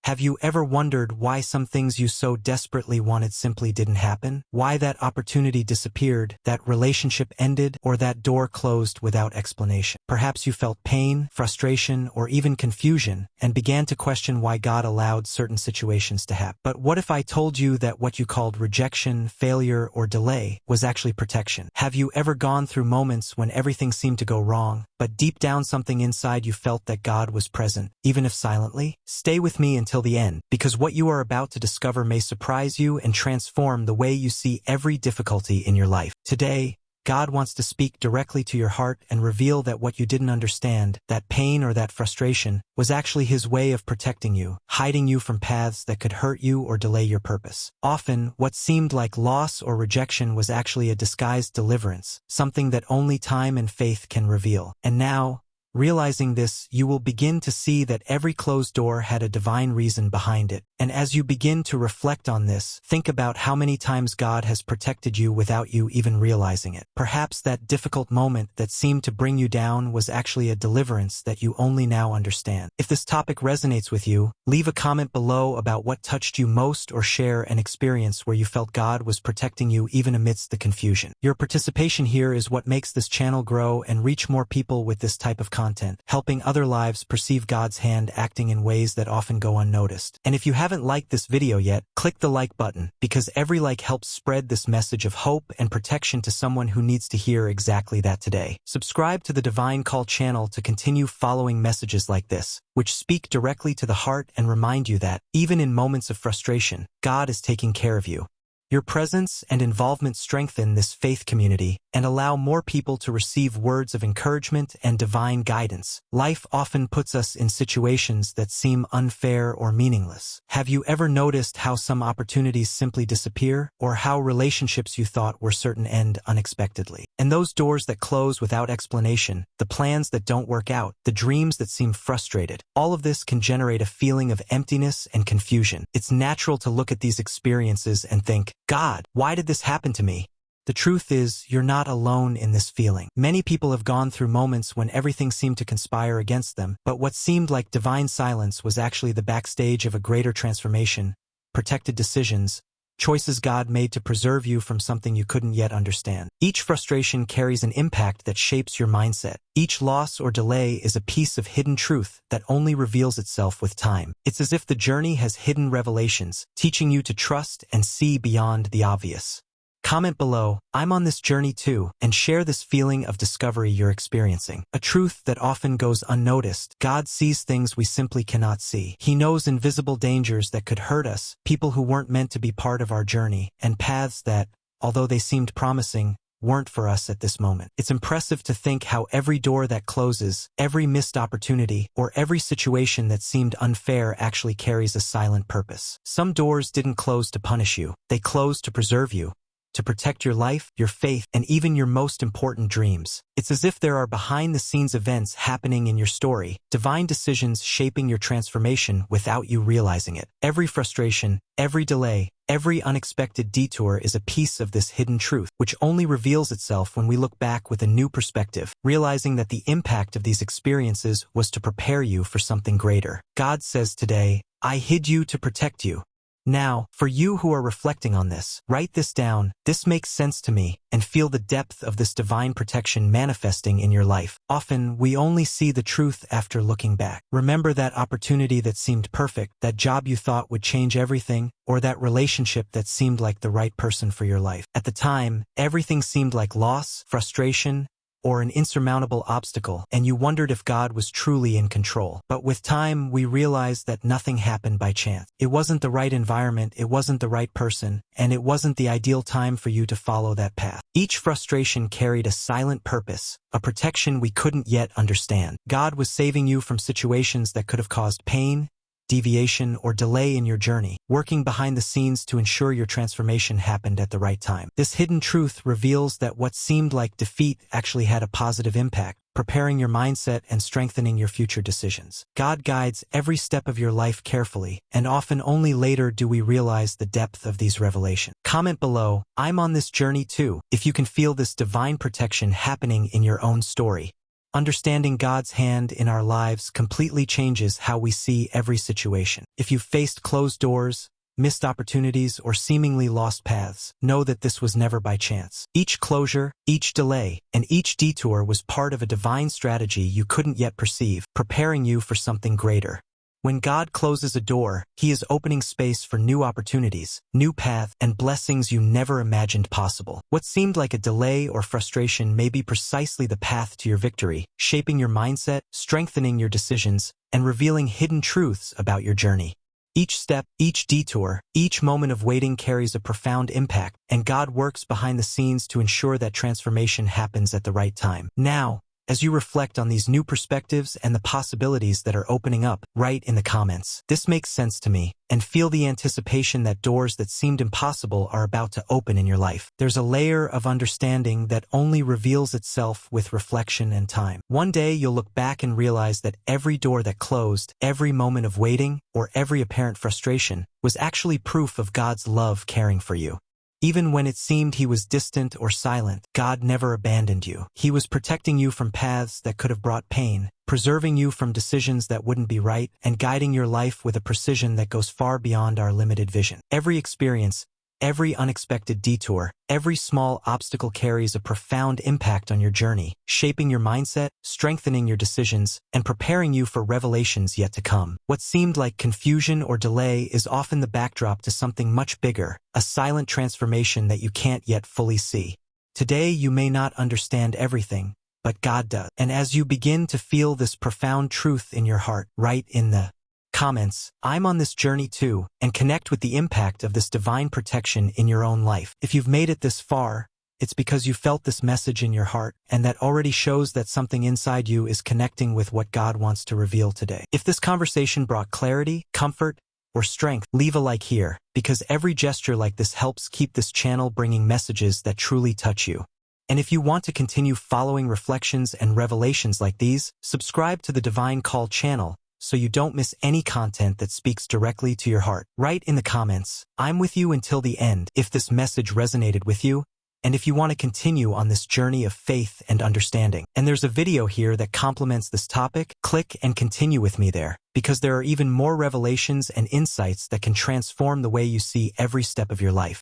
Have you ever wondered why some things you so desperately wanted simply didn't happen? Why that opportunity disappeared, that relationship ended, or that door closed without explanation? Perhaps you felt pain, frustration, or even confusion, and began to question why God allowed certain situations to happen. But what if I told you that what you called rejection, failure, or delay was actually protection? Have you ever gone through moments when everything seemed to go wrong, but deep down something inside you felt that God was present, even if silently? Stay with me until the end, because what you are about to discover may surprise you and transform the way you see every difficulty in your life. Today, God wants to speak directly to your heart and reveal that what you didn't understand, that pain or that frustration, was actually His way of protecting you, hiding you from paths that could hurt you or delay your purpose. Often, what seemed like loss or rejection was actually a disguised deliverance, something that only time and faith can reveal. And now, realizing this, you will begin to see that every closed door had a divine reason behind it. And as you begin to reflect on this, think about how many times God has protected you without you even realizing it. Perhaps that difficult moment that seemed to bring you down was actually a deliverance that you only now understand. If this topic resonates with you, leave a comment below about what touched you most or share an experience where you felt God was protecting you even amidst the confusion. Your participation here is what makes this channel grow and reach more people with this type of content, helping other lives perceive God's hand acting in ways that often go unnoticed. And if you haven't liked this video yet, click the like button, because every like helps spread this message of hope and protection to someone who needs to hear exactly that today. Subscribe to the Divine Call channel to continue following messages like this, which speak directly to the heart and remind you that, even in moments of frustration, God is taking care of you. Your presence and involvement strengthen this faith community and allow more people to receive words of encouragement and divine guidance. Life often puts us in situations that seem unfair or meaningless. Have you ever noticed how some opportunities simply disappear, or how relationships you thought were certain end unexpectedly? And those doors that close without explanation, the plans that don't work out, the dreams that seem frustrated, all of this can generate a feeling of emptiness and confusion. It's natural to look at these experiences and think, God, why did this happen to me? The truth is, you're not alone in this feeling. Many people have gone through moments when everything seemed to conspire against them, but what seemed like divine silence was actually the backstage of a greater transformation, protected decisions, choices God made to preserve you from something you couldn't yet understand. Each frustration carries an impact that shapes your mindset. Each loss or delay is a piece of hidden truth that only reveals itself with time. It's as if the journey has hidden revelations, teaching you to trust and see beyond the obvious. Comment below, I'm on this journey too, and share this feeling of discovery you're experiencing. A truth that often goes unnoticed. God sees things we simply cannot see. He knows invisible dangers that could hurt us, people who weren't meant to be part of our journey, and paths that, although they seemed promising, weren't for us at this moment. It's impressive to think how every door that closes, every missed opportunity, or every situation that seemed unfair actually carries a silent purpose. Some doors didn't close to punish you. They closed to preserve you, to protect your life, your faith, and even your most important dreams. It's as if there are behind-the-scenes events happening in your story, divine decisions shaping your transformation without you realizing it. Every frustration, every delay, every unexpected detour is a piece of this hidden truth, which only reveals itself when we look back with a new perspective, realizing that the impact of these experiences was to prepare you for something greater. God says today, I hid you to protect you. Now, for you who are reflecting on this, write this down. This makes sense to me, and feel the depth of this divine protection manifesting in your life. Often, we only see the truth after looking back. Remember that opportunity that seemed perfect, that job you thought would change everything, or that relationship that seemed like the right person for your life. At the time, everything seemed like loss, frustration, or an insurmountable obstacle, and you wondered if God was truly in control. But with time, we realized that nothing happened by chance. It wasn't the right environment, it wasn't the right person, and it wasn't the ideal time for you to follow that path. Each frustration carried a silent purpose, a protection we couldn't yet understand. God was saving you from situations that could have caused pain, deviation, or delay in your journey, working behind the scenes to ensure your transformation happened at the right time. This hidden truth reveals that what seemed like defeat actually had a positive impact, preparing your mindset and strengthening your future decisions. God guides every step of your life carefully, and often only later do we realize the depth of these revelations. Comment below, I'm on this journey too, if you can feel this divine protection happening in your own story. Understanding God's hand in our lives completely changes how we see every situation. If you've faced closed doors, missed opportunities, or seemingly lost paths, know that this was never by chance. Each closure, each delay, and each detour was part of a divine strategy you couldn't yet perceive, preparing you for something greater. When God closes a door, He is opening space for new opportunities, new paths, and blessings you never imagined possible. What seemed like a delay or frustration may be precisely the path to your victory, shaping your mindset, strengthening your decisions, and revealing hidden truths about your journey. Each step, each detour, each moment of waiting carries a profound impact, and God works behind the scenes to ensure that transformation happens at the right time. Now, as you reflect on these new perspectives and the possibilities that are opening up, write in the comments, "This makes sense to me," and feel the anticipation that doors that seemed impossible are about to open in your life. There's a layer of understanding that only reveals itself with reflection and time. One day you'll look back and realize that every door that closed, every moment of waiting, or every apparent frustration was actually proof of God's love caring for you. Even when it seemed He was distant or silent, God never abandoned you. He was protecting you from paths that could have brought pain, preserving you from decisions that wouldn't be right, and guiding your life with a precision that goes far beyond our limited vision. Every experience, every unexpected detour, every small obstacle carries a profound impact on your journey, shaping your mindset, strengthening your decisions, and preparing you for revelations yet to come. What seemed like confusion or delay is often the backdrop to something much bigger, a silent transformation that you can't yet fully see. Today you may not understand everything, but God does. And as you begin to feel this profound truth in your heart, write in the comments, "I'm on this journey too," and connect with the impact of this divine protection in your own life. If you've made it this far, it's because you felt this message in your heart, and that already shows that something inside you is connecting with what God wants to reveal today. If this conversation brought clarity, comfort, or strength, leave a like here, because every gesture like this helps keep this channel bringing messages that truly touch you. And if you want to continue following reflections and revelations like these, subscribe to the Divine Call channel, so you don't miss any content that speaks directly to your heart. Write in the comments, "I'm with you until the end," if this message resonated with you, and if you want to continue on this journey of faith and understanding. And there's a video here that complements this topic. Click and continue with me there, because there are even more revelations and insights that can transform the way you see every step of your life.